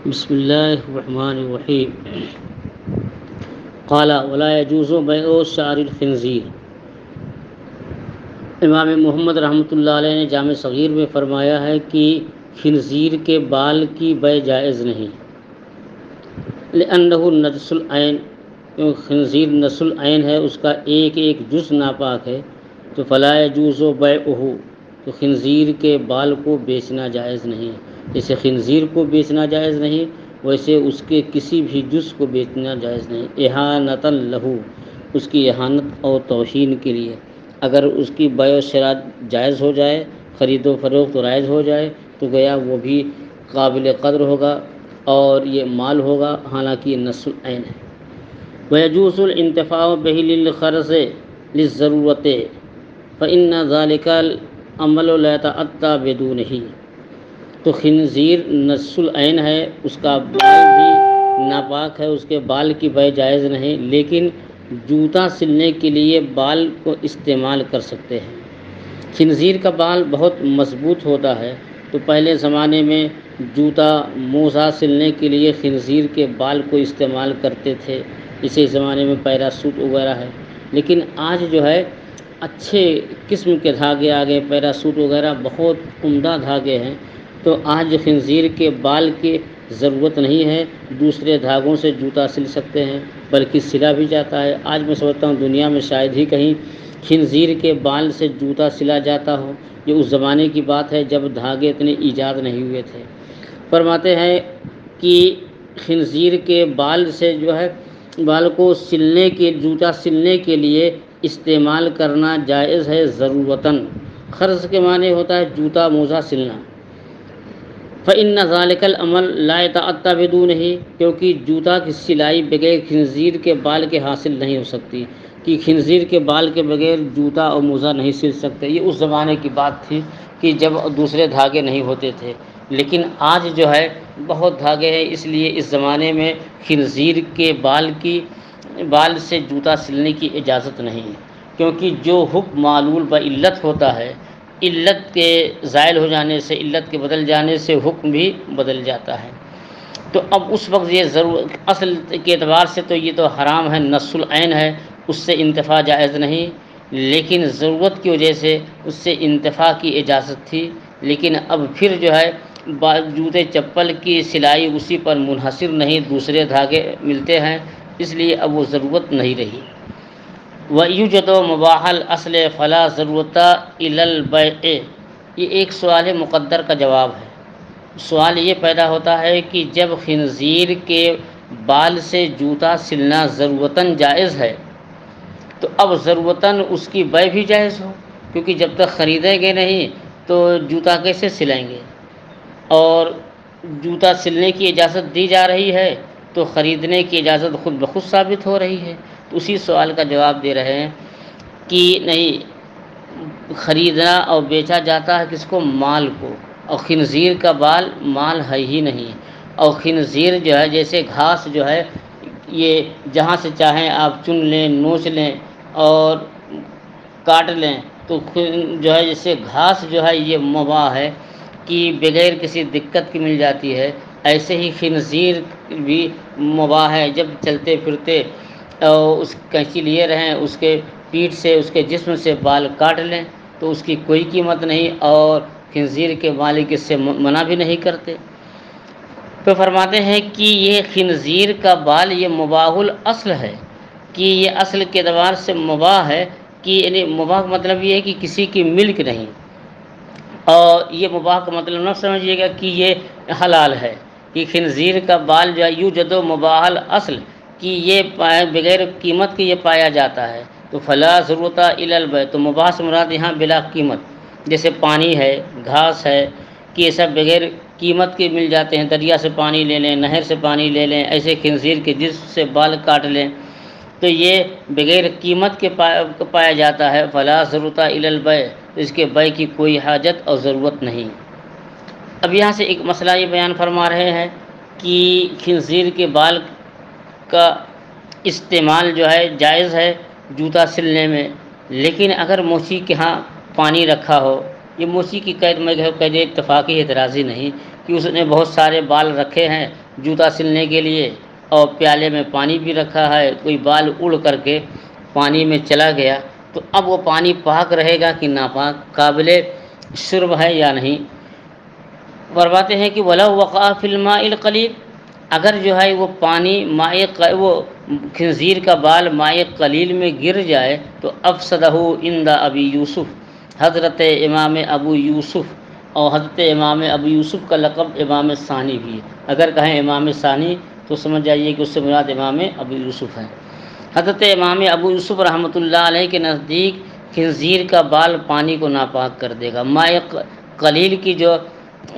بسم اللہ الرحمن الرحیم قال ولا يجوز بيع شعر الخنزیر۔ امام محمد رحمۃ اللہ علیہ نے جامع صغیر میں فرمایا ہے کہ خنزیر کے بال کی بیع جائز نہیں، لأنہ نجس العین، کیونکہ خنزیر نجس العین ہے، اس کا ایک ایک جز ناپاک ہے، تو فلا يجوز بیعہ، تو خنزیر کے بال کو بیچنا جائز نہیں۔ جیسے خنزیر کو بیچنا جائز نہیں، ویسے اس کے کسی بھی جز کو بیچنا جائز نہیں، اہانۃ لہ، اس کی اہانت اور توہین کے لیے۔ اگر اس کی بیع و شراء جائز ہو جائے، خرید و فروخت رائج ہو جائے، تو گویا وہ بھی قابل قدر ہوگا اور یہ مال ہوگا، حالانکہ یہ نجس العین ہے۔ ويجوز الانتفاع به للخرز للضرورت فإن ذلك العمل لا يتأتى بدونه، تو خنزیر نجس العین ہے، اس کا بال بھی ناپاک ہے، اس کے بال کی بیع جائز نہیں، لیکن جوتا سلنے کے لیے بال کو استعمال کر سکتے ہیں۔ خنزیر کا بال بہت مضبوط ہوتا ہے، تو پہلے زمانے میں جوتا موزہ سلنے کے لیے خنزیر کے بال کو استعمال کرتے تھے، اسی زمانے میں پیراسوٹ وغیرہ ہے۔ لیکن آج جو ہے اچھے قسم کے دھاگے آ گئے، پیراسوٹ وغیرہ بہت عمدہ دھاگے ہیں، تو آج خنزیر کے بال کی ضرورت نہیں ہے، دوسرے دھاگوں سے جوتا سل سکتے ہیں، بلکہ سلا بھی جاتا ہے۔ آج میں سمجھتا ہوں دنیا میں شاید ہی کہیں خنزیر کے بال سے جوتا سلا جاتا ہو، یہ اس زمانے کی بات ہے جب دھاگے اتنے ایجاد نہیں ہوئے تھے۔ فرماتے ہیں کہ خنزیر کے بال سے جو ہے بال کو سلنے کے جوتا سلنے کے لیے استعمال کرنا جائز ہے ضرورتاً۔ خرز کے معنی ہوتا ہے جوتا موزہ سلنا۔ فإن ذلك العمل لا يتأتى بدونه، کیونکہ جوتا کی سلائی بغیر خنزیر کے بال کے حاصل نہیں ہو سکتی، کہ خنزیر کے بال کے بغیر جوتا اور موزہ نہیں سل سکتے۔ یہ اس زمانے کی بات تھی کہ جب دوسرے دھاگے نہیں ہوتے تھے، لیکن آج جو ہے بہت دھاگے ہیں، اس لیے اس زمانے میں خنزیر کے بال سے جوتا سلنے کی اجازت نہیں ہے، کیونکہ جو حکم معلول بعلت ہوتا ہے، علت کے زائل ہو جانے سے، علت کے بدل جانے سے حکم بھی بدل جاتا ہے۔ تو اب اس وقت یہ اصل کے اعتبار سے تو یہ تو حرام ہے، نجس العین ہے، اس سے انتفاع جائز نہیں، لیکن ضرورت کی وجہ سے اس سے انتفاع کی اجازت تھی۔ لیکن اب پھر جو ہے جوتے چپل کی سلائی اسی پر منحصر نہیں، دوسرے دھاگے ملتے ہیں، اس لیے اب وہ ضرورت نہیں رہی۔ وَيُوجَدُ مُبَاحَ الْأَصْلِ فَلَا ضَرُورَةَ إِلَى الْبَيْعِ، یہ ایک سوال مقدر کا جواب ہے۔ سوال یہ پیدا ہوتا ہے کہ جب خنزیر کے بال سے جوتا سلنا ضرورتاً جائز ہے، تو اب ضرورتاً اس کی بیع بھی جائز ہو، کیونکہ جب تک خریدیں گے نہیں تو جوتا کیسے سلائیں گے، اور جوتا سلنے کی اجازت دی جا رہی ہے تو خریدنے کی اجازت خود بخود ثابت ہو رہی ہے۔ تو اسی سوال کا جواب دے رہے ہیں کہ نہیں، خریدنا اور بیچا جاتا ہے کس کو؟ مال کو، اور خنزیر کا بال مال ہے ہی نہیں۔ اور خنزیر جو ہے جیسے گھاس جو ہے، یہ جہاں سے چاہیں آپ چن لیں، نوچ لیں اور کاٹ لیں، تو جو ہے جیسے گھاس جو ہے یہ مباح ہے کہ بغیر کسی دقت کی مل جاتی ہے، ایسے ہی خنزیر بھی مباح ہے، جب چلتے پھرتے اس کینچی لیے رہیں، اس کے پیٹھ سے اس کے جسم سے بال کاٹ لیں تو اس کی کوئی قیمت نہیں، اور خنزیر کے مالک اس سے منع بھی نہیں کرتے۔ تو فرماتے ہیں کہ یہ خنزیر کا بال یہ مباح الاصل ہے، کہ یہ اصل کے اعتبار سے مباح ہے، کہ یعنی مباح کا مطلب یہ ہے کہ کسی کی ملک نہیں، اور یہ مباح کا مطلب نہ سمجھیے گا کہ یہ حلال ہے، کہ خنزیر کا بال جو ہے یوجد مباح الاصل، کہ یہ بغیر قیمت کے یہ پایا جاتا ہے، تو فلا ضرورت الی البیع، تو مباح سے مراد یہاں بلا قیمت، جیسے پانی ہے، گھاس ہے، کہ یہ سب بغیر قیمت کے مل جاتے ہیں، دریا سے پانی لے لیں، نہر سے پانی لے لیں، ایسے خنزیر کے جسم سے بال کاٹ لیں تو یہ بغیر قیمت کے پایا جاتا ہے، فلا ضرورت الی البیع، اس کے بیع کی کوئی حاجت اور ضرورت نہیں۔ اب یہاں سے ایک مسئلہ یہ بیان فرما رہے ہیں کہ خنزیر کے بال کا استعمال جو ہے جائز ہے جوتا سلنے میں، لیکن اگر موچی کے ہاں پانی رکھا ہو، یہ موچی کی قید میں قید اتفاقی اعتراضی نہیں کہ اس نے بہت سارے بال رکھے ہیں جوتا سلنے کے لیے، اور پیالے میں پانی بھی رکھا ہے، کوئی بال اڑ کر کے پانی میں چلا گیا تو اب وہ پانی پاک رہے گا کہ ناپاک، قابل شرب ہے یا نہیں؟ فرماتے ہیں کہ وَلَوْ وَقَعَ فِي الْمَاءِ الْقَلِيلِ، اگر جو ہے وہ پانی وہ خنزیر کا بال مائع قلیل میں گر جائے تو افسدہ عند ابی یوسف، حضرت امام ابو یوسف، اور حضرت امام ابو یوسف کا لقب امام ثانی بھی ہے، اگر کہیں امام ثانی تو سمجھ جائیے کہ اس سے مراد امام ابو یوسف ہے۔ حضرت امام ابو یوسف رحمۃ اللہ علیہ کے نزدیک خنزیر کا بال پانی کو ناپاک کر دے گا۔ مائع قلیل کی جو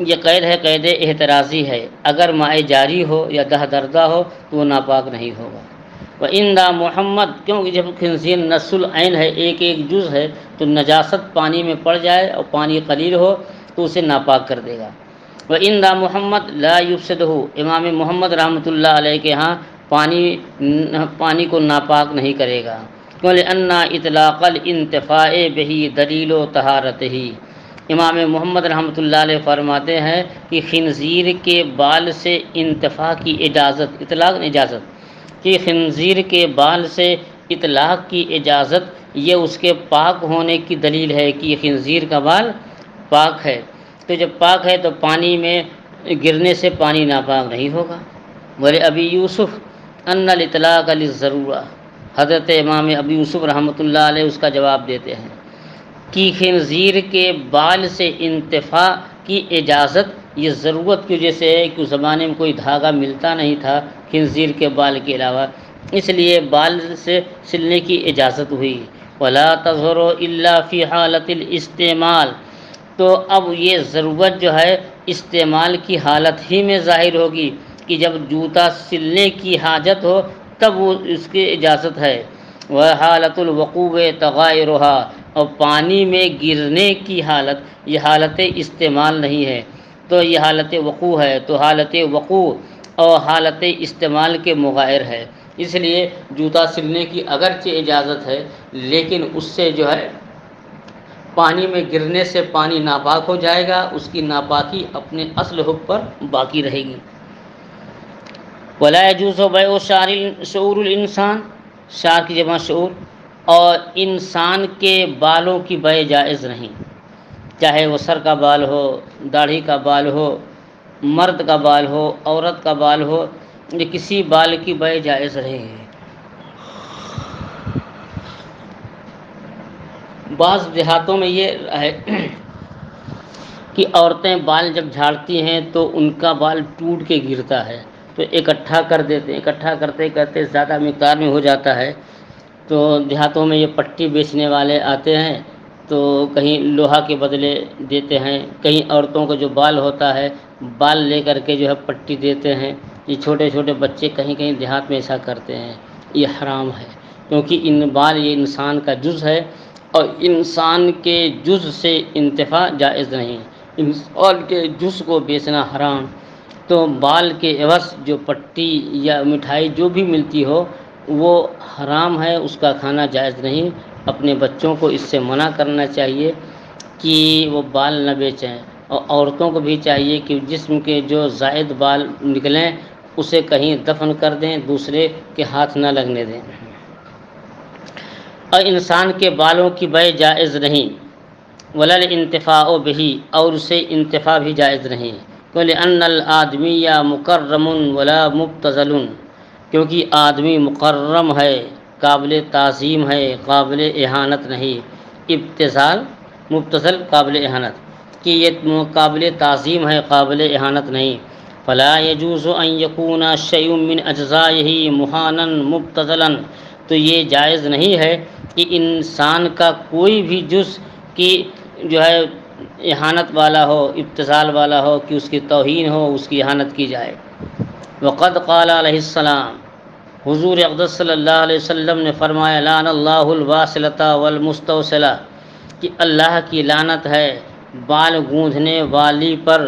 یہ قید ہے، قید احترازی ہے، اگر مائع جاری ہو یا دہ دردہ ہو تو وہ ناپاک نہیں ہوگا۔ وَإِنْدَا محمد، کیونکہ جب خنزیر نص العین ہے، ایک ایک جز ہے، تو نجاست پانی میں پڑ جائے اور پانی قلیل ہو تو اسے ناپاک کر دے گا۔ وَإِنْدَا محمد لا يفسدہ، امام محمد رحمۃ اللہ علیہ کے ہاں پانی کو ناپاک نہیں کرے گا۔ لِأَنَّ إِطْلَاقَ الِانْتِفَاعِ بِهِ دلیل طہارتہ، امام محمد رحمۃ اللہ علیہ فرماتے ہیں کہ خنزیر کے بال سے انتفاع کی اجازت، اطلاق اجازت، کہ خنزیر کے بال سے اطلاق کی اجازت یہ اس کے پاک ہونے کی دلیل ہے کہ یہ خنزیر کا بال پاک ہے، تو جب پاک ہے تو پانی میں گرنے سے پانی ناپاک نہیں ہوگا۔ ولی ابی یوسف ان الاطلاق للضرورہ، حضرت امام ابی یوسف رحمۃ اللہ علیہ اس کا جواب دیتے ہیں کہ خنزیر کے بال سے انتفاع کی اجازت یہ ضرورت کی وجہ سے ہے کہ اس زمانے میں کوئی دھاگا ملتا نہیں تھا خنزیر کے بال کے علاوہ، اس لیے بال سے سلنے کی اجازت ہوئی۔ ولا تظہر الا فی حالت الاستعمال، تو اب یہ ضرورت جو ہے استعمال کی حالت ہی میں ظاہر ہوگی کہ جب جوتا سلنے کی حاجت ہو تب وہ اس کی اجازت ہے۔ وہ حالت الوقوع تغائرها، اور پانی میں گرنے کی حالت یہ حالت استعمال نہیں ہے، تو یہ حالت وقوع ہے، تو حالت وقوع اور حالت استعمال کے مغائر ہے، اس لیے جوتا سلنے کی اگرچہ اجازت ہے لیکن اس سے جو ہے پانی میں گرنے سے پانی ناپاک ہو جائے گا، اس کی ناپاکی اپنے اصل حکم پر باقی رہے گی۔ ولا يجوز بيع شعور الانسان، شعر کی جمع شعور، اور انسان کے بالوں کی بیع جائز نہیں، چاہے وہ سر کا بال ہو، داڑھی کا بال ہو، مرد کا بال ہو، عورت کا بال ہو، یہ کسی بال کی بیع جائز نہیں ہے۔ بعض دیہاتوں میں یہ ہے کہ عورتیں بال جب جھاڑتی ہیں تو ان کا بال ٹوٹ کے گرتا ہے تو اکٹھا کر دیتے ہیں، اکٹھا کرتے کرتے زیادہ مقدار میں ہو جاتا ہے، تو دیہاتوں میں یہ پٹی بیچنے والے آتے ہیں تو کہیں لوہا کے بدلے دیتے ہیں، کہیں عورتوں کا جو بال ہوتا ہے بال لے کر کے جو ہے پٹی دیتے ہیں۔ یہ چھوٹے چھوٹے بچے کہیں کہیں دیہات میں ایسا کرتے ہیں، یہ حرام ہے، کیونکہ ان بال یہ انسان کا جز ہے اور انسان کے جز سے انتفاع جائز نہیں، انسان کے جز کو بیچنا حرام۔ تو بال کے عوض جو پٹی یا مٹھائی جو بھی ملتی ہو وہ حرام ہے، اس کا کھانا جائز نہیں۔ اپنے بچوں کو اس سے منع کرنا چاہیے کہ وہ بال نہ بیچیں، اور عورتوں کو بھی چاہیے کہ جسم کے جو زائد بال نکلیں اسے کہیں دفن کر دیں، دوسرے کے ہاتھ نہ لگنے دیں۔ اور انسان کے بالوں کی بیع جائز نہیں، ولا الانتفاع به، اور اسے انتفاع بھی جائز نہیں، لأن الآدمی مکرم ولا مبتذل، کیونکہ آدمی مکرم ہے، قابل تعظیم ہے، قابل اہانت نہیں۔ ابتذال مبتذل قابل اہانت، کہ یہ قابل تعظیم ہے، قابل اہانت نہیں۔ فلا يجوز ان يكون شيء من اجزائه مهانا مبتذلا، تو یہ جائز نہیں ہے کہ انسان کا کوئی بھی جز کی جو ہے اہانت والا ہو، ابتذال والا ہو، کہ اس کی توہین ہو، اس کی اہانت کی جائے۔ وقد قال علیہ السلام، حضور اقدس صلی اللہ علیہ وسلم نے فرمایا، لعن اللہ الواصلۃ والمستوصلہ، کہ اللہ کی لعنت ہے بال گوندھنے والی پر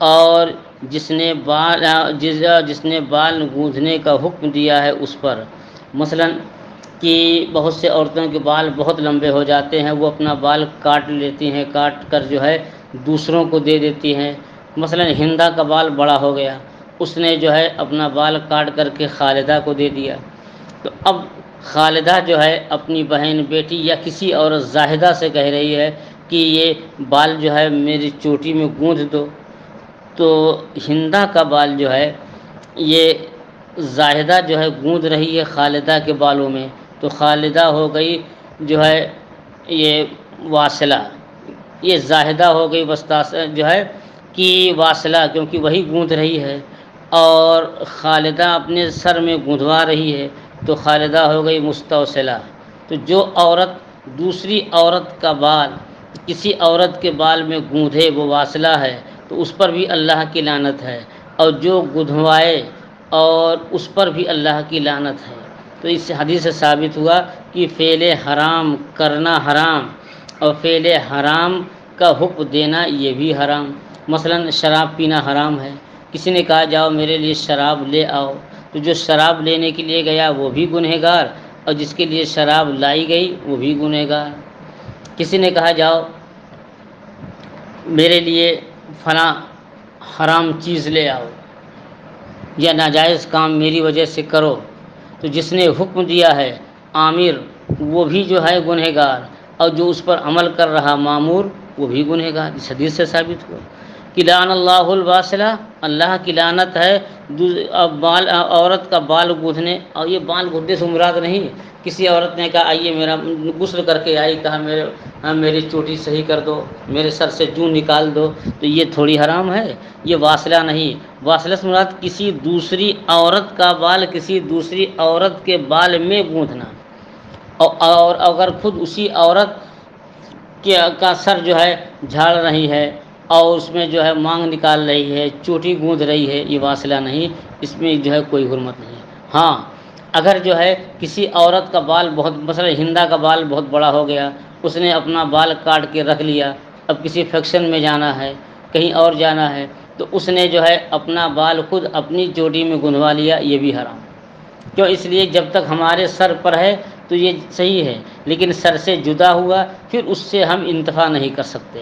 اور جس نے بال گوندھنے کا حکم دیا ہے اس پر۔ مثلا کہ بہت سے عورتوں کے بال بہت لمبے ہو جاتے ہیں، وہ اپنا بال کاٹ لیتی ہیں، کاٹ کر جو ہے دوسروں کو دے دیتی ہیں۔ مثلا ہندا کا بال بڑا ہو گیا اس نے جو ہے اپنا بال کاٹ کر کے خالدہ کو دے دیا، تو اب خالدہ جو ہے اپنی بہن بیٹی یا کسی عورت زاہدہ سے کہہ رہی ہے کہ یہ بال جو ہے میری چوٹی میں گوندھ دو، تو ہندہ کا بال جو ہے یہ زاہدہ جو ہے گوندھ رہی ہے خالدہ کے بالوں میں، تو خالدہ ہو گئی جو ہے یہ واصلہ، یہ زاہدہ ہو گئی جو ہے کہ واصلہ، کیونکہ وہی گوندھ رہی ہے، اور خالدہ اپنے سر میں گوندھوا رہی ہے تو خالدہ ہو گئی مستوصلہ۔ تو جو عورت دوسری عورت کا بال کسی عورت کے بال میں گوندھے وہ واصلہ ہے، تو اس پر بھی اللہ کی لعنت ہے، اور جو گدھوائے اور اس پر بھی اللہ کی لعنت ہے۔ تو اس حدیث سے ثابت ہوا کہ فعل حرام کرنا حرام اور فعل حرام کا حکم دینا یہ بھی حرام۔ مثلا شراب پینا حرام ہے، کسی نے کہا جاؤ میرے لیے شراب لے آؤ، تو جو شراب لینے کے لیے گیا وہ بھی گنہگار، اور جس کے لیے شراب لائی گئی وہ بھی گنہگار۔ کسی نے کہا جاؤ میرے لیے فلاں حرام چیز لے آؤ یا ناجائز کام میری وجہ سے کرو، تو جس نے حکم دیا ہے آمر وہ بھی جو ہے گنہگار، اور جو اس پر عمل کر رہا مامور وہ بھی گنہگار۔ اس حدیث سے ثابت ہوا کہ لعن اللہ الواصلہ، اللہ کی لعنت ہے بال عورت کا بال گوندھنے، اور یہ بال گوندھنے سے مراد نہیں کسی عورت نے کہا آئیے میرا غسل کر کے آئی، کہا میری چوٹی صحیح کر دو، میرے سر سے جوں نکال دو، تو یہ تھوڑی حرام ہے، یہ واصلہ نہیں۔ واصلہ سے مراد کسی دوسری عورت کا بال کسی دوسری عورت کے بال میں گوندھنا، اور اگر خود اسی عورت کا سر جو ہے جھاڑ رہی ہے اور اس میں جو ہے مانگ نکال رہی ہے، چوٹی گوندھ رہی ہے، یہ واصلہ نہیں، اس میں جو ہے کوئی حرمت نہیں۔ ہاں اگر جو ہے کسی عورت کا بال بہت، مثلا ہندہ کا بال بہت بڑا ہو گیا، اس نے اپنا بال کاٹ کے رکھ لیا، اب کسی فنکشن میں جانا ہے کہیں اور جانا ہے، تو اس نے جو ہے اپنا بال خود اپنی چوٹی میں گندھوا لیا، یہ بھی حرام۔ کیوں؟ اس لیے جب تک ہمارے سر پر ہے تو یہ صحیح ہے، لیکن سر سے جدا ہوا پھر اس سے ہم انتفاع نہیں کر سکتے۔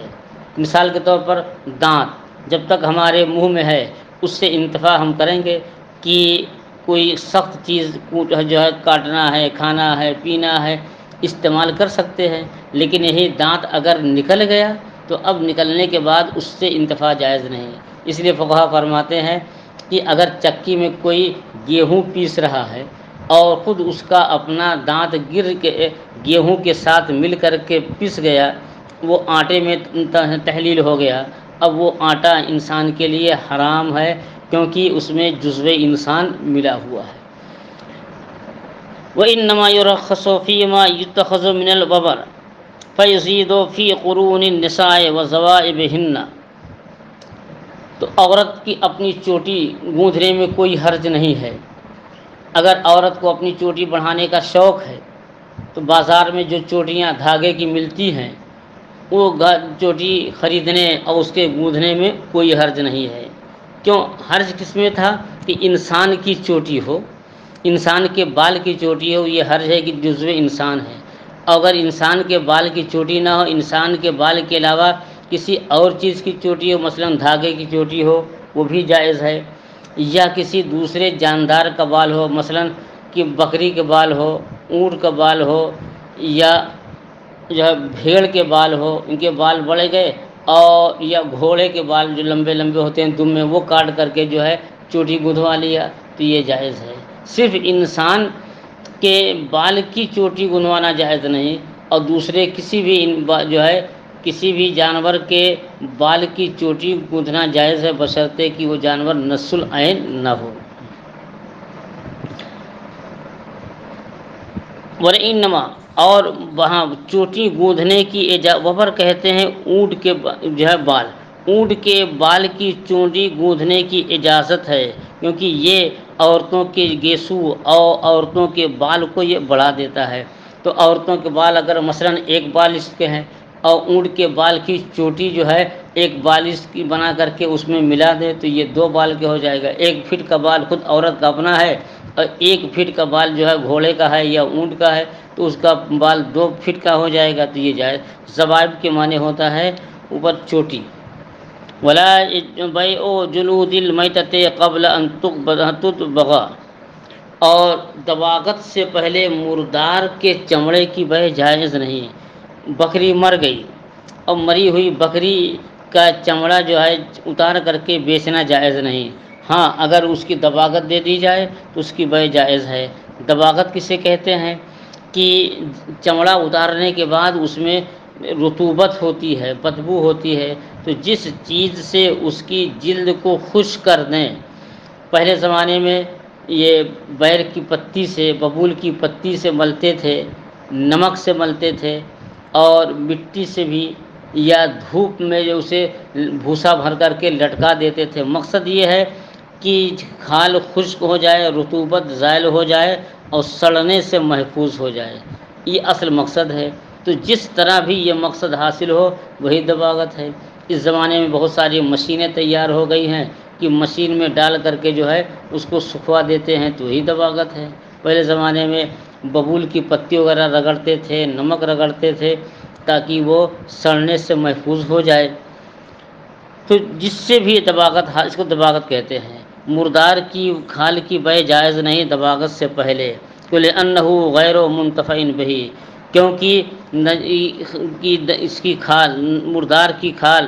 مثال کے طور پر دانت جب تک ہمارے منہ میں ہے اس سے انتفاع ہم کریں گے کہ کوئی سخت چیز جو ہے کاٹنا ہے، کھانا ہے، پینا ہے، استعمال کر سکتے ہیں، لیکن یہی دانت اگر نکل گیا تو اب نکلنے کے بعد اس سے انتفاع جائز نہیں۔ اس لیے فقہا فرماتے ہیں کہ اگر چکی میں کوئی گیہوں پیس رہا ہے اور خود اس کا اپنا دانت گر کے گیہوں کے ساتھ مل کر کے پس گیا، وہ آٹے میں تحلیل ہو گیا، اب وہ آٹا انسان کے لیے حرام ہے، کیونکہ اس میں جزو انسان ملا ہوا ہے۔ وَإِنَّمَا يُرَخَّصُ فِي مَا يُتَّخَذُ مِنَ الْوَبَرِ فَيُزِيدُ فِي قُرُونِ النِّسَاءِ وَزَوَائِبِهِنَّ۔ تو عورت کی اپنی چوٹی گوندھنے میں کوئی حرج نہیں ہے۔ اگر عورت کو اپنی چوٹی بڑھانے کا شوق ہے تو بازار میں جو چوٹیاں دھاگے کی ملتی ہیں وہ چوٹی خریدنے اور اس کے گوندھنے میں کوئی حرج نہیں ہے۔ کیوں حرج کس میں تھا؟ کہ انسان کی چوٹی ہو، انسان کے بال کی چوٹی ہو، یہ حرج ہے کہ جزو انسان ہے۔ اگر انسان کے بال کی چوٹی نہ ہو، انسان کے بال کے علاوہ کسی اور چیز کی چوٹی ہو، مثلا دھاگے کی چوٹی ہو، وہ بھی جائز ہے، یا کسی دوسرے جاندار کا بال ہو، مثلا کہ بکری کے بال ہو، اونٹ کا بال ہو، یا جو ہے بھیڑ کے بال ہو، ان کے بال بڑھے گئے، اور یا گھوڑے کے بال جو لمبے لمبے ہوتے ہیں دم میں، وہ کاٹ کر کے جو ہے چوٹی گندھوا لیا، تو یہ جائز ہے۔ صرف انسان کے بال کی چوٹی گندھوانا جائز نہیں، اور دوسرے کسی بھی جو ہے کسی بھی جانور کے بال کی چوٹی گوندھنا جائز ہے، بشرطے کہ وہ جانور نص العین نہ ہو۔ وَإِنَّمَا، اور وہاں چوٹی گوندھنے کی وبر کہتے ہیں اونٹ کے جو ہے بال، اونٹ کے بال کی چوٹی گوندھنے کی اجازت ہے، کیونکہ یہ عورتوں کے گیسو اور عورتوں کے بال کو یہ بڑھا دیتا ہے۔ تو عورتوں کے بال اگر مثلا ایک بالش کے ہیں اور اونٹ کے بال کی چوٹی جو ہے ایک بالش کی بنا کر کے اس میں ملا دے تو یہ 2 بال کے ہو جائے گا۔ 1 فٹ کا بال خود عورت کا اپنا ہے اور 1 فٹ کا بال جو ہے گھوڑے کا ہے یا اونٹ کا ہے، تو اس کا بال 2 فٹ کا ہو جائے گا، تو یہ جائز۔ زوائب کے معنی ہوتا ہے اوپر چوٹی۔ ولا بیع جلود المیتۃ قبل ان تطبغ، اور دباغت سے پہلے مردار کے چمڑے کی بیع جائز نہیں۔ بکری مر گئی اور مری ہوئی بکری کا چمڑا جو ہے اتار کر کے بیچنا جائز نہیں۔ ہاں اگر اس کی دباغت دے دی جائے تو اس کی بیع جائز ہے۔ دباغت کسے کہتے ہیں کہ چمڑا اتارنے کے بعد اس میں رطوبت ہوتی ہے، بدبو ہوتی ہے، تو جس چیز سے اس کی جلد کو خشک کر دیں۔ پہلے زمانے میں یہ بیر کی پتی سے، ببول کی پتی سے ملتے تھے، نمک سے ملتے تھے، اور مٹی سے بھی، یا دھوپ میں جو اسے بھوسا بھر کر کے لٹکا دیتے تھے۔ مقصد یہ ہے کہ کھال خشک ہو جائے، رطوبت زائل ہو جائے اور سڑنے سے محفوظ ہو جائے، یہ اصل مقصد ہے۔ تو جس طرح بھی یہ مقصد حاصل ہو وہی دباغت ہے۔ اس زمانے میں بہت ساری مشینیں تیار ہو گئی ہیں کہ مشین میں ڈال کر کے جو ہے اس کو سکھوا دیتے ہیں، تو وہی دباغت ہے۔ پہلے زمانے میں ببول کی پتی وغیرہ رگڑتے تھے، نمک رگڑتے تھے تاکہ وہ سڑنے سے محفوظ ہو جائے۔ تو جس سے بھی دباغت، اس کو دباغت کہتے ہیں۔ مردار کی کھال کی بیع جائز نہیں دباغت سے پہلے، لأنہ غیر منتفع بہ، کیونکہ اس کی کھال، مردار کی کھال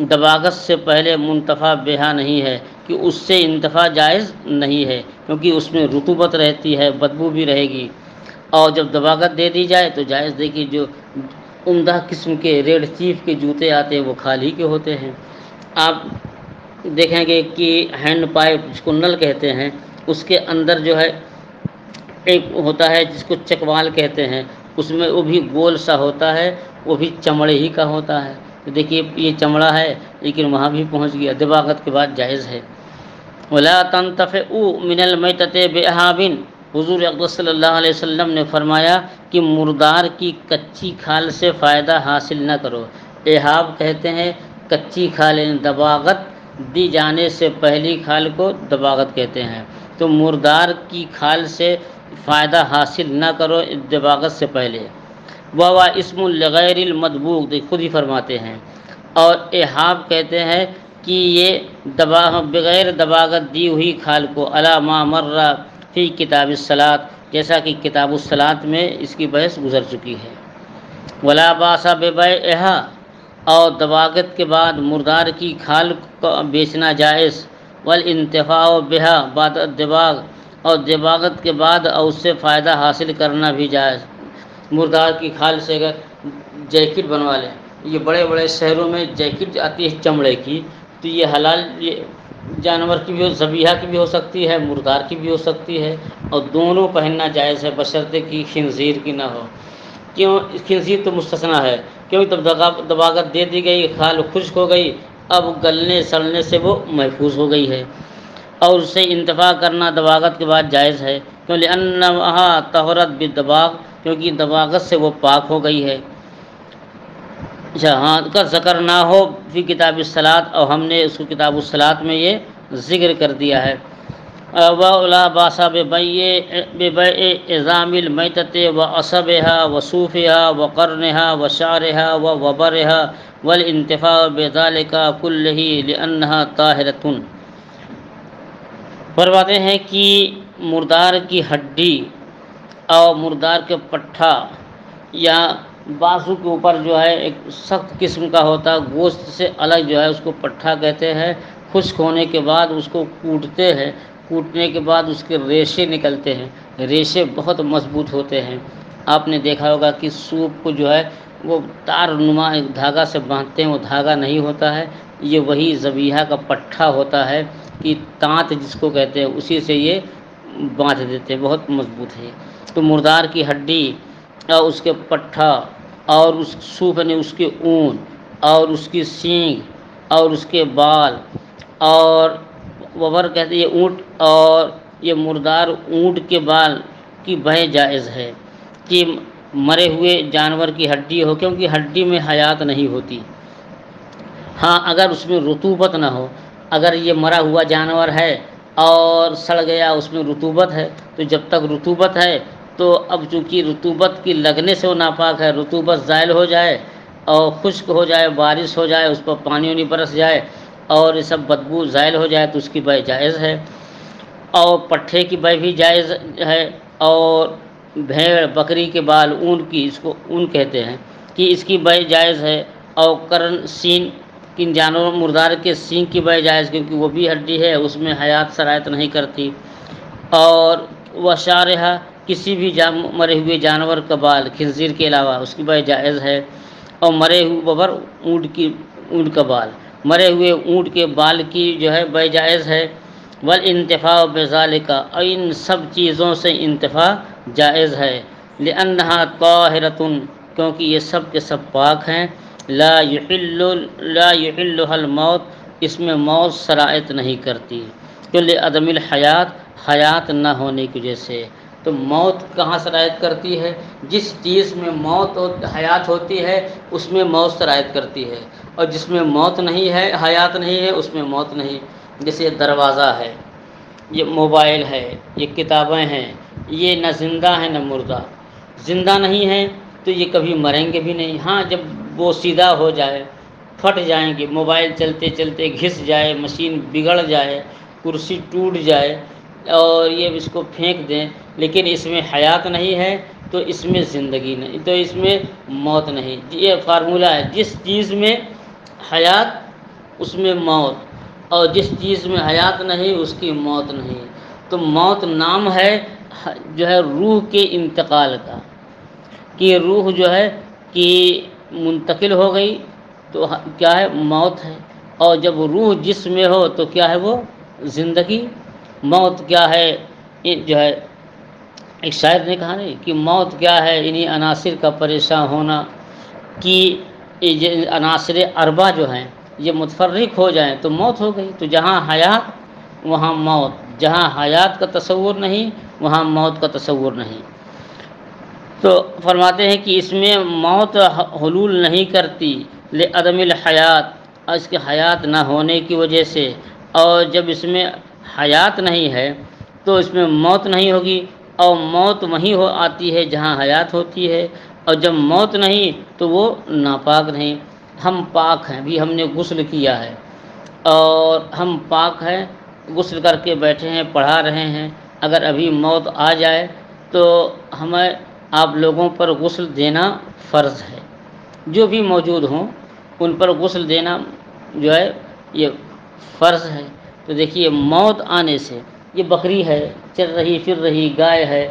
دباغت سے پہلے منتفع بہا نہیں ہے، کہ اس سے انتفاع جائز نہیں ہے، کیونکہ اس میں رطوبت رہتی ہے، بدبو بھی رہے گی۔ اور جب دباغت دے دی جائے تو جائز دے گی۔ جو عمدہ قسم کے ریڈ چیف کے جوتے آتے ہیں وہ کھال ہی کے ہوتے ہیں۔ آپ دیکھیں گے کہ ہینڈ پائپ جس کو نل کہتے ہیں، اس کے اندر جو ہے ایک ہوتا ہے جس کو چکوال کہتے ہیں، اس میں وہ بھی گول سا ہوتا ہے، وہ بھی چمڑے ہی کا ہوتا ہے۔ تو دیکھیے یہ چمڑا ہے لیکن وہاں بھی پہنچ گیا، دباغت کے بعد جائز ہے۔ ولا تنتفع من المیتۃ بإہاب، حضور اقدس صلی اللہ علیہ وسلم نے فرمایا کہ مردار کی کچی کھال سے فائدہ حاصل نہ کرو۔ اہاب کہتے ہیں کچی کھال، دباغت دی جانے سے پہلی کھال کو دباغت کہتے ہیں۔ تو مردار کی کھال سے فائدہ حاصل نہ کرو دباغت سے پہلے۔ وہ اسم لغیر المدبوغ، خود ہی فرماتے ہیں۔ اور اہاب کہتے ہیں کہ یہ بغیر دباغت دی ہوئی کھال کو، علی ما مر فی کتاب الصلاۃ، جیسا کہ کتاب الصلاۃ میں اس کی بحث گزر چکی ہے۔ ولا باس ببیعہا، اور دباغت کے بعد مردار کی کھال کو بیچنا جائز۔ والانتفاع بہا بعد الدباغ، اور دباغت کے بعد اور اس سے فائدہ حاصل کرنا بھی جائز۔ مردار کی کھال سے اگر جیکٹ بنوا لیں، یہ بڑے بڑے شہروں میں جیکٹ آتی ہے چمڑے کی، تو یہ حلال، یہ جانور کی بھی، ذبیحہ کی بھی ہو سکتی ہے، مردار کی بھی ہو سکتی ہے، اور دونوں پہننا جائز ہے بشرطے کہ خنزیر کی نہ ہو۔ کیوں؟ خنزیر تو مستثنیٰ ہے، کیونکہ تب دباغت دے دی گئی، کھال خشک ہو گئی، اب گلنے سڑنے سے وہ محفوظ ہو گئی ہے، اور اس سے انتفاع کرنا دباغت کے بعد جائز ہے۔ کیوں؟ لأنہا طہرت بالدباغ، کیونکہ دباغت سے وہ پاک ہو گئی ہے۔ ہاں کا ذکر نہ ہو فی کتاب الصلاۃ، اور ہم نے اس کو کتاب الصلاۃ میں یہ ذکر کر دیا ہے۔ ولا باس ببیع عظام المیتۃ وعصبها وصوفها وقرنها وشعرها ووبرها والانتفاع بذلك كله لأنها طاہرۃ۔ فرماتے ہیں کہ مردار کی ہڈی اور مردار کے پٹھا یا بازو کے اوپر جو ہے ایک سخت قسم کا ہوتا ہے، گوشت سے الگ جو ہے اس کو پٹھا کہتے ہیں۔ خشک ہونے کے بعد اس کو کوٹتے ہیں، کوٹنے کے بعد اس کے ریشے نکلتے ہیں، ریشے بہت مضبوط ہوتے ہیں۔ آپ نے دیکھا ہوگا کہ سوپ کو جو ہے وہ تار نما دھاگا سے باندھتے ہیں، وہ دھاگا نہیں ہوتا ہے، یہ وہی ذبیحہ کا پٹھا ہوتا ہے، کہ تانت جس کو کہتے ہیں اسی سے یہ باندھ دیتے ہیں، بہت مضبوط ہے۔ تو مردار کی ہڈی اور اس کے پٹھا اور اس سوپ نے اس کے اون اور اس کی سینگ اور اس کے بال، اور وبر کہتے ہیں یہ اونٹ، اور یہ مردار اونٹ کے بال کی بیع جائز ہے کہ مرے ہوئے جانور کی ہڈی ہو، کیونکہ ہڈی میں حیات نہیں ہوتی۔ ہاں اگر اس میں رطوبت نہ ہو، اگر یہ مرا ہوا جانور ہے اور سڑ گیا، اس میں رطوبت ہے، تو جب تک رطوبت ہے تو اب چونکہ رطوبت کی لگنے سے وہ ناپاک ہے، رطوبت زائل ہو جائے اور خشک ہو جائے، بارش ہو جائے، اس پر پانی وانی برس جائے اور یہ سب بدبو زائل ہو جائے تو اس کی بے جائز ہے، اور پٹھے کی بے بھی جائز ہے، اور بھیڑ بکری کے بال اون کی، اس کو اون کہتے ہیں، کہ اس کی بے جائز ہے، اور کرن سین کن جانوروں مردار کے سینگ کی بے جائز، کیونکہ وہ بھی ہڈی ہے، اس میں حیات سرایت نہیں کرتی، اور وشارحہ کسی بھی مرے ہوئے جانور کا بال خنزیر کے علاوہ اس کی بے جائز ہے، اور مرے ہوئے ببر اونٹ کا بال، مرے ہوئے اونٹ کے بال کی جو ہے بے جائز ہے، والانتفاع بذالک، اور ان سب چیزوں سے انتفاع جائز ہے، لأنہا طاہرۃ، کیونکہ یہ سب کے سب پاک ہیں، لا یحلھا الموت، اس میں موت سرایت نہیں کرتی، کہ لعدم الحیات، حیات نہ ہونے کی وجہ سے۔ تو موت کہاں سرایت کرتی ہے؟ جس چیز میں موت اور حیات ہوتی ہے اس میں موت سرایت کرتی ہے، اور جس میں موت نہیں ہے، حیات نہیں ہے، اس میں موت نہیں۔ جیسے دروازہ ہے، یہ موبائل ہے، یہ کتابیں ہیں، یہ نہ زندہ ہیں نہ مردہ، زندہ نہیں ہیں تو یہ کبھی مریں گے بھی نہیں، ہاں جب وہ سیدھا ہو جائے، پھٹ جائیں گے، موبائل چلتے چلتے گھس جائے، مشین بگڑ جائے، کرسی ٹوٹ جائے اور یہ اس کو پھینک دیں، لیکن اس میں حیات نہیں ہے تو اس میں زندگی نہیں، تو اس میں موت نہیں۔ یہ فارمولہ ہے، جس چیز میں حیات اس میں موت، اور جس چیز میں حیات نہیں اس کی موت نہیں۔ تو موت نام ہے جو ہے روح کے انتقال کا، کہ روح جو ہے کہ منتقل ہو گئی تو کیا ہے؟ موت ہے، اور جب روح جسم میں ہو تو کیا ہے؟ وہ زندگی۔ موت کیا ہے؟ جو ہے ایک شاعر نے کہا نہیں کہ موت کیا ہے؟ انہی عناصر کا پریشان ہونا، کہ یہ عناصر اربع جو ہیں یہ متفرق ہو جائیں تو موت ہو گئی۔ تو جہاں حیات وہاں موت، جہاں حیات کا تصور نہیں وہاں موت کا تصور نہیں۔ تو فرماتے ہیں کہ اس میں موت حلول نہیں کرتی، لعدم الحیات، اور اس کے حیات نہ ہونے کی وجہ سے، اور جب اس میں حیات نہیں ہے تو اس میں موت نہیں ہوگی، اور موت وہیں آتی ہے جہاں حیات ہوتی ہے، اور جب موت نہیں تو وہ ناپاک نہیں۔ ہم پاک ہیں، بھی ہم نے غسل کیا ہے اور ہم پاک ہیں، غسل کر کے بیٹھے ہیں، پڑھا رہے ہیں، اگر ابھی موت آ جائے تو ہمیں آپ لوگوں پر غسل دینا فرض ہے، جو بھی موجود ہوں ان پر غسل دینا جو ہے یہ فرض ہے۔ تو دیکھیے موت آنے سے، یہ بکری ہے چل رہی پھر رہی، گائے ہے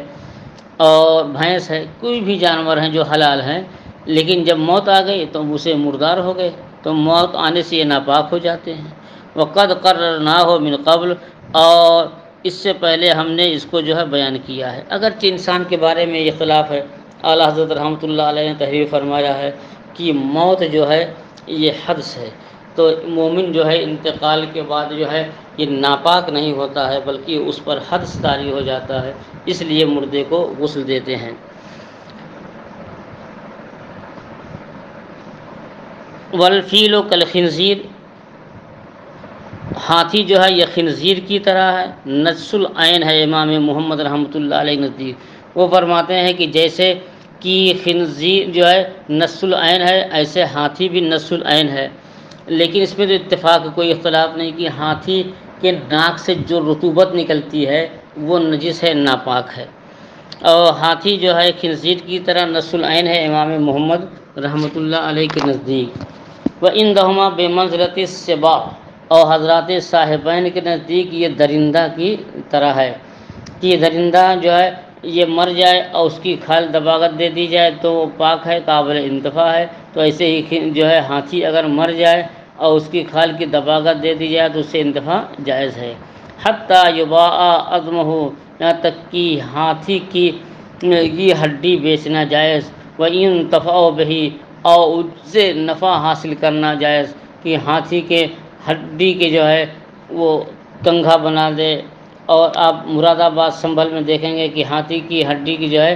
اور بھینس ہے، کوئی بھی جانور ہیں جو حلال ہیں، لیکن جب موت آ گئی تو اسے مردار ہو گئے، تو موت آنے سے یہ ناپاک ہو جاتے ہیں۔ وقد قررناہ من قبل، اور اس سے پہلے ہم نے اس کو جو ہے بیان کیا ہے۔ اگرچہ انسان کے بارے میں اختلاف ہے، اعلیٰ حضرت رحمۃ اللہ علیہ نے تحریر فرمایا ہے کہ موت جو ہے یہ حدث ہے، تو مومن جو ہے انتقال کے بعد جو ہے یہ ناپاک نہیں ہوتا ہے بلکہ اس پر حدث طاری ہو جاتا ہے، اس لیے مردے کو غسل دیتے ہیں۔ والفیل کالخنزیر، ہاتھی جو ہے یہ خنزیر کی طرح ہے، نجس العین ہے امام محمد رحمۃ اللہ علیہ نزدیک۔ وہ فرماتے ہیں کہ جیسے کہ خنزیر جو ہے نجس العین ہے، ایسے ہاتھی بھی نجس العین ہے، لیکن اس میں تو اتفاق کوئی اختلاف نہیں کہ ہاتھی کے ناک سے جو رطوبت نکلتی ہے وہ نجس ہے، ناپاک ہے، اور ہاتھی جو ہے خنزیر کی طرح نجس العین ہے امام محمد رحمۃ اللہ علیہ کے نزدیک۔ وَإِنْدَهُمَا بِمَنزِلَةِ السِّبَاعِ، اور حضرات صاحبین کے نزدیک یہ درندہ کی طرح ہے، کہ یہ درندہ جو ہے یہ مر جائے اور اس کی کھال دباغت دے دی جائے تو وہ پاک ہے، قابل انتفاع ہے، تو ایسے ہی جو ہے ہاتھی اگر مر جائے اور اس کی کھال کی دباغت دے دی جائے تو اس سے انتفاع جائز ہے۔ حتیٰ یباع عظمہ، یہاں تک کہ ہاتھی کی یہ ہڈی بیچنا جائز، وَإِنْتَفَعُوا بِهِ، اور اس سے نفع حاصل کرنا جائز، کہ ہاتھی کے ہڈی کے جو ہے وہ کنگھا بنا دے، اور آپ مراد آباد سنبھل میں دیکھیں گے کہ ہاتھی کی ہڈی کی جو ہے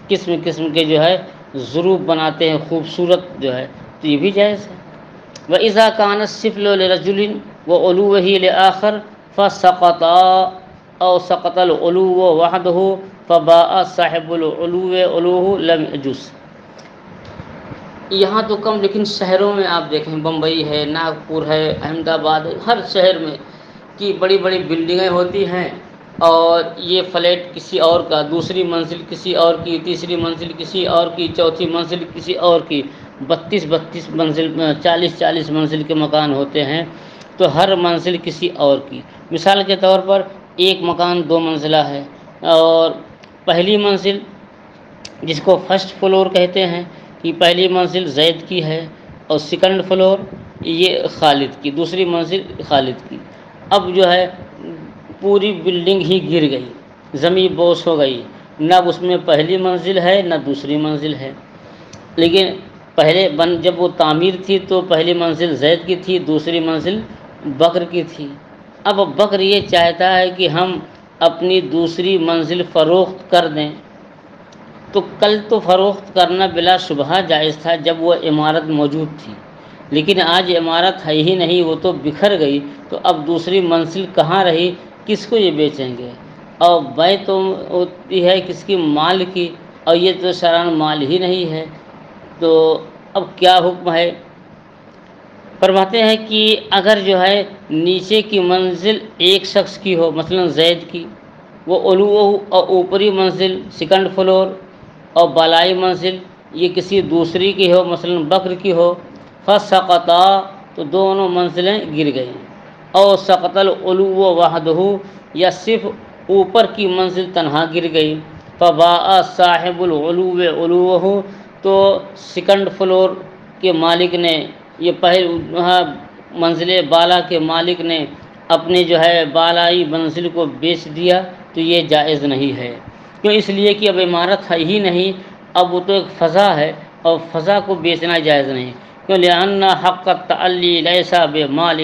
قسم قسم کے جو ہے ضروب بناتے ہیں، خوبصورت جو ہے، تو یہ بھی جائز ہے۔ وَإِذَا كَانَ السِّفْلُ لِرَجُلٍ وَعُلُوُّهُ لِآخَرٍ فَسَقَطَا أَوْ سَقَطَ الْعُلُوُّ وَحْدَهُ فَبَاءَ صَاحِبُ الْعُلُوِّ عُلُوُّهُ لَمْ يَجُزْ۔ یہاں تو کم، لیکن شہروں میں آپ دیکھیں، بمبئی ہے، ناگپور ہے، احمد آباد ہے، ہر شہر میں کی بڑی بڑی بلڈنگیں ہوتی ہیں، اور یہ فلیٹ کسی اور کا، دوسری منزل کسی اور کی، تیسری منزل کسی اور کی، چوتھی منزل کسی اور کی، 32 منزل، 40 منزل کے مکان ہوتے ہیں، تو ہر منزل کسی اور کی۔ مثال کے طور پر ایک مکان 2 منزلہ ہے، اور پہلی منزل جس کو فرسٹ فلور کہتے ہیں، کہ پہلی منزل زید کی ہے، اور سیکنڈ فلور یہ خالد کی، دوسری منزل خالد کی۔ اب جو ہے پوری بلڈنگ ہی گر گئی، زمین بوس ہو گئی، نہ اس میں پہلی منزل ہے نہ دوسری منزل ہے۔ لیکن پہلے جب وہ تعمیر تھی تو پہلی منزل زید کی تھی، دوسری منزل بکر کی تھی۔ اب بکر یہ چاہتا ہے کہ ہم اپنی دوسری منزل فروخت کر دیں، تو کل تو فروخت کرنا بلا شبہ جائز تھا جب وہ عمارت موجود تھی، لیکن آج عمارت ہے ہی نہیں، وہ تو بکھر گئی، تو اب دوسری منزل کہاں رہی، کس کو یہ بیچیں گے؟ اور بیع تو ہوتی ہے کس کی؟ مال کی، اور یہ تو شرعاً مال ہی نہیں ہے، تو اب کیا حکم ہے؟ فرماتے ہیں کہ اگر جو ہے نیچے کی منزل ایک شخص کی ہو، مثلا زید کی، وہ علو، اور اوپری منزل سیکنڈ فلور اور بالائی منزل یہ کسی دوسری کی ہو، مثلا بکر کی ہو، فسقطا، تو دونوں منزلیں گر گئیں، اور سقط العلو وحدہ، یا صرف اوپر کی منزل تنہا گر گئی، فباء صاحب العلو علوہ، تو سیکنڈ فلور کے مالک نے، یہ منزل بالا کے مالک نے اپنے جو ہے بالائی منزل کو بیچ دیا، تو یہ جائز نہیں ہے۔ کیوں؟ اس لیے کہ اب عمارت ہے ہی نہیں، اب وہ تو ایک فضا ہے، اور فضا کو بیچنا جائز نہیں۔ کیوں؟ لأن حق التعلی لیس بمال،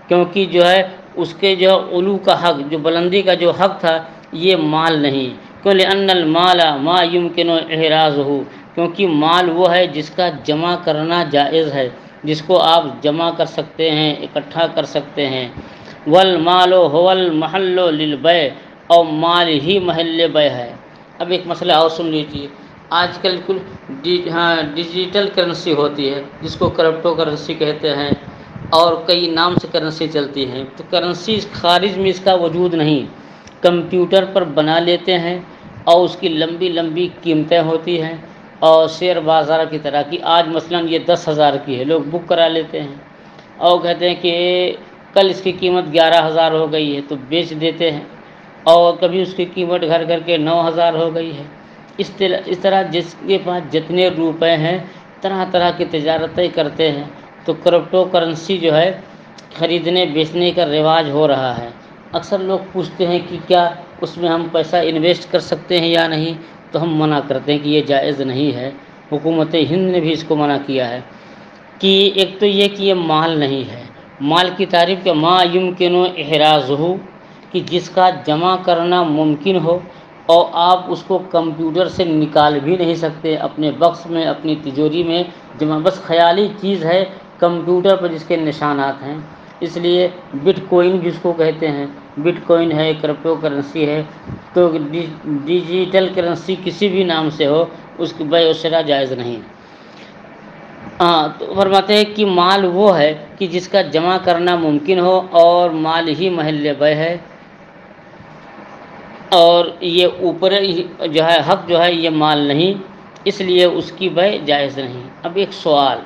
کیونکہ جو ہے اس کے جو علو کا حق، جو بلندی کا جو حق تھا، یہ مال نہیں۔ کیوں؟ لأن المال ما يمكن احرازه، کیونکہ مال وہ ہے جس کا جمع کرنا جائز ہے، جس کو آپ جمع کر سکتے ہیں، اکٹھا کر سکتے ہیں۔ والمال هو المحل للبيع، اور مال ہی محل بیع ہے۔ اب ایک مسئلہ اور سن لیجیے، آج کل ڈیجیٹل کرنسی ہوتی ہے، جس کو کرپٹو کرنسی کہتے ہیں، اور کئی نام سے کرنسی چلتی ہیں، تو کرنسی خارج میں اس کا وجود نہیں، کمپیوٹر پر بنا لیتے ہیں، اور اس کی لمبی لمبی قیمتیں ہوتی ہیں، اور شیئر بازار کی طرح کی، آج مثلا یہ 10,000 کی ہے، لوگ بک کرا لیتے ہیں، اور کہتے ہیں کہ کل اس کی قیمت 11,000 ہو گئی ہے، تو بیچ دیتے ہیں، اور کبھی اس کی قیمت گھر کر کے 9,000 ہو گئی ہے۔ اس طرح جس کے پاس جتنے روپے ہیں، طرح طرح کی تجارتیں کرتے ہیں، تو کرپٹو کرنسی جو ہے خریدنے بیچنے کا رواج ہو رہا ہے۔ اکثر لوگ پوچھتے ہیں کہ کیا اس میں ہم پیسہ انویسٹ کر سکتے ہیں یا نہیں، تو ہم منع کرتے ہیں کہ یہ جائز نہیں ہے۔ حکومت ہند نے بھی اس کو منع کیا ہے، کہ ایک تو یہ کہ یہ مال نہیں ہے، مال کی تعریف کہ ما یمکن احرازہ، کہ جس کا جمع کرنا ممکن ہو، اور آپ اس کو کمپیوٹر سے نکال بھی نہیں سکتے اپنے بکس میں، اپنی تجوری میں جمع، بس خیالی چیز ہے کمپیوٹر پر جس کے نشانات ہیں۔ اس لیے بٹ کوئن جس کو کہتے ہیں، بٹ کوئن ہے، کرپٹو کرنسی ہے، تو ڈیجیٹل کرنسی کسی بھی نام سے ہو، اس کی بیع و شرا جائز نہیں۔ تو فرماتے ہیں کہ مال وہ ہے کہ جس کا جمع کرنا ممکن ہو، اور مال ہی محل بیع ہے، اور یہ اوپر جو ہے حق جو ہے یہ مال نہیں، اس لیے اس کی بیع جائز نہیں۔ اب ایک سوال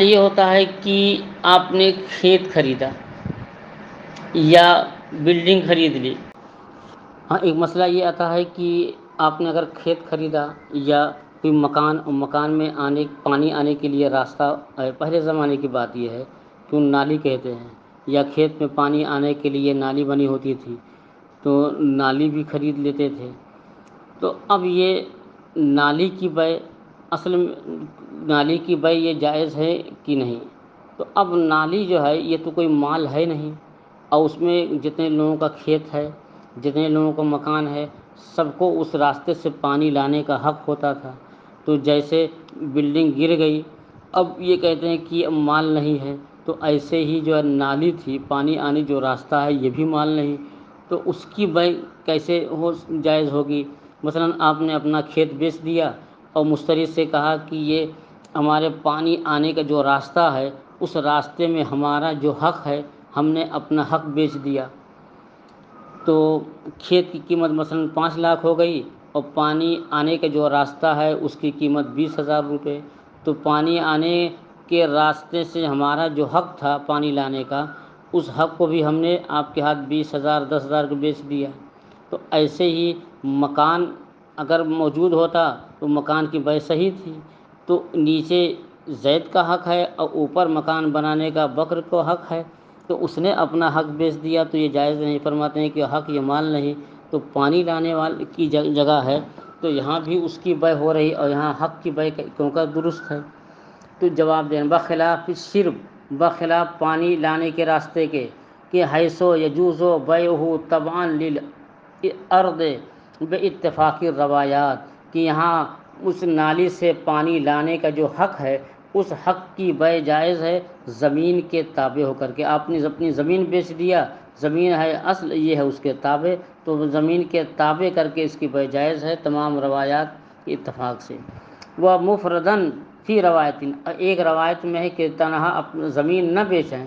یہ ہوتا ہے کہ آپ نے کھیت خریدا یا بلڈنگ خرید لی۔ ایک مسئلہ یہ آتا ہے کہ آپ نے اگر کھیت خریدا یا کوئی مکان میں پانی آنے کے لیے راستہ ہے، پہلے زمانے کی بات یہ ہے کہ نالی کہتے ہیں، یا کھیت میں پانی آنے کے لیے نالی بنی ہوتی تھی، تو نالی بھی خرید لیتے تھے۔ تو اب یہ نالی کی بیع، اصل میں نالی کی بیع یہ جائز ہے کہ نہیں؟ تو اب نالی جو ہے یہ تو کوئی مال ہے نہیں، اور اس میں جتنے لوگوں کا کھیت ہے، جتنے لوگوں کا مکان ہے، سب کو اس راستے سے پانی لانے کا حق ہوتا تھا۔ تو جیسے بلڈنگ گر گئی، اب یہ کہتے ہیں کہ اب مال نہیں ہے، تو ایسے ہی جو ہے نالی تھی، پانی آنے جو راستہ ہے، یہ بھی مال نہیں، تو اس کی بیع کیسے جائز ہوگی؟ مثلا آپ نے اپنا کھیت بیچ دیا اور مشتری سے کہا کہ یہ ہمارے پانی آنے کا جو راستہ ہے اس راستے میں ہمارا جو حق ہے ہم نے اپنا حق بیچ دیا، تو کھیت کی قیمت مثلا 5 لاکھ ہو گئی اور پانی آنے کا جو راستہ ہے اس کی قیمت 20,000 روپے، تو پانی آنے کے راستے سے ہمارا جو حق تھا پانی لانے کا اس حق کو بھی ہم نے آپ کے ہاتھ 20,000 10,000 کو بیچ دیا۔ تو ایسے ہی مکان اگر موجود ہوتا تو مکان کی بیع صحیح تھی، تو نیچے زید کا حق ہے اور اوپر مکان بنانے کا بکر کو حق ہے، تو اس نے اپنا حق بیچ دیا تو یہ جائز نہیں۔ فرماتے ہیں کہ حق یہ مال نہیں، تو پانی لانے والے کی جگہ ہے تو یہاں بھی اس کی بیع ہو رہی اور یہاں حق کی بیع کیوں کا درست ہے۔ تو جواب دیں بخلاف شرب، بخلاف پانی لانے کے راستے کے کہ حیثو یجوزو بیعہ طبعا للارض باتفاق الروایات، کہ یہاں اس نالی سے پانی لانے کا جو حق ہے اس حق کی بیع جائز ہے زمین کے تابع ہو کر کے۔ آپ نے اپنی زمین بیچ دیا، زمین ہے اصل یہ ہے اس کے تابع، تو زمین کے تابع کر کے اس کی بیع جائز ہے تمام روایات کے اتفاق سے۔ وہ مفردن فی روایت، ایک روایت میں ہے کہ تنہا اپنا زمین نہ بیچیں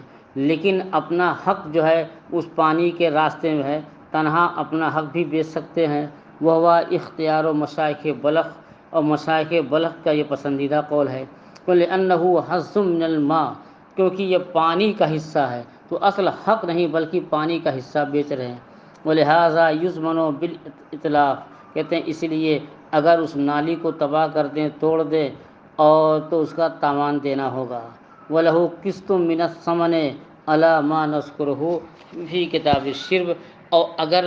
لیکن اپنا حق جو ہے اس پانی کے راستے میں ہے، تنہا اپنا حق بھی بیچ سکتے ہیں۔ وہ اختیار و مشائخ بلخ، اور مشائخ بلخ کا یہ پسندیدہ قول ہے، لأنہ حظ من الماء، کیونکہ یہ پانی کا حصہ ہے تو اصل حق نہیں بلکہ پانی کا حصہ بیچ رہے ہیں۔ ولہذا یضمن بالاتلاف، کہتے ہیں اس لیے اگر اس نالی کو تباہ کر دیں توڑ دیں اور تو اس کا تاوان دینا ہوگا۔ وَلَهُ قِسْطٌ مِّنَ الثَّمَنِ عَلَىٰ مَا نَذْكُرُهُ فِي کتاب الشرب، اور اگر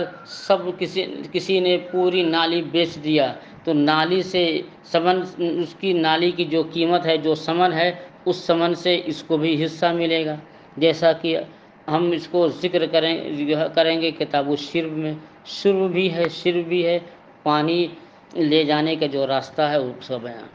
کسی نے پوری نالی بیچ دیا تو نالی سے ثمن، اس کی نالی کی جو قیمت ہے جو ثمن ہے اس ثمن سے اس کو بھی حصہ ملے گا، جیسا کہ ہم اس کو ذکر کریں گے کتاب الشرب میں۔ شرب بھی ہے پانی لے جانے کا جو راستہ ہے اس کا بیان۔